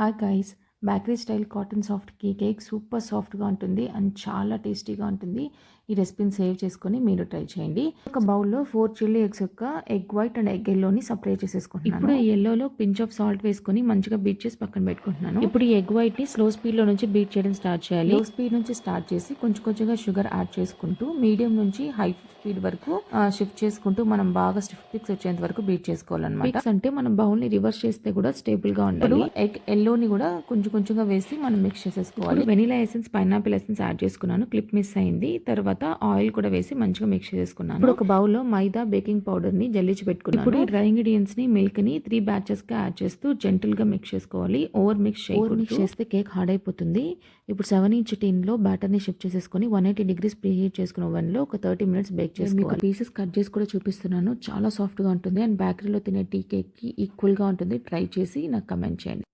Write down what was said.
Hi guys, bakery style cotton soft cake super సాఫ్ట్గా ఉంటుంది and చాలా టేస్టీగా ఉంటుంది. ఈ రెసిపీని సేవ్ చేసుకొని మీరు ట్రై చేయండి. ఒక బౌల్లో 4 చిల్లీ ఎగ్స్ యొక్క ఎగ్ వైట్ అండ్ ఎగ్ ఎల్లోని సపరేట్ చేసేసుకుంటున్నాను. ఇప్పుడు ఈ ఎల్లోలో పించ్ ఆఫ్ సాల్ట్ వేసుకొని మంచిగా బీట్ చేసి పక్కన పెట్టుకుంటున్నాను. ఇప్పుడు ఈ ఎగ్ వైట్ని స్లో స్పీడ్లో నుంచి బీట్ చేయడం స్టార్ట్ చేయాలి. లో స్పీడ్ నుంచి స్టార్ట్ చేసి కొంచెం కొంచెంగా షుగర్ యాడ్ చేసుకుంటూ మీడియం నుంచి హై స్పీడ్ వరకు షిఫ్ట్ చేసుకుంటూ మనం బాగా స్టిఫ్ పిక్స్ వచ్చేంత వరకు బీట్ చేసుకోవాలన్నమాట. అంటే మనం బౌల్ ని రివర్స్ చేస్తే కూడా స్టేబుల్ గా ఉండాలి. ఎగ్ ఎల్లోని కూడా కొంచెం కొంచెంగా వేసి మనం మిక్స్ చేసేసుకోవాలి. Vanilla essence, pineapple essence add చేసుకున్నాను. క్లిప్ మిస్ అయింది. తర్వాత ఆయిల్ కూడా వేసి మంచిగా మిక్స్ చేసుకున్నాను. ఇప్పుడు ఒక బౌల్లో మైదా, బేకింగ్ పౌడర్ ని జల్లించి పెట్టుకున్నాను. ఇప్పుడు ఈ డ్రై ఇంగ్రీడియంట్స్ ని మిల్క్ ని 3 బ్యాచెస్ గా యాడ్ చేస్తూ జెంటిల్ గా మిక్స్ చేసుకోవాలి. ఓవర్ మిక్స్ చేస్తే కేక్ హార్డ్ అయిపోతుంది. ఇప్పుడు 7-inch టిన్ లో బ్యాటర్ ని షిఫ్ట్ చేసేసుకొని 180 degrees ప్రీ హీట్ చేసుకున్న ఓవెన్ లో ఒక 30 minutes బేక్ చేసుకోవాలి. పీసెస్ కట్ చేసి కూడా చూపిస్తున్నాను. చాలా సాఫ్ట్ గా ఉంటుంది అండ్ బేకరీలో తినే టీ కేక్ కి ఈక్వల్ గా ఉంటుంది. ట్రై చేసి నాకు కమెంట్ చేయండి.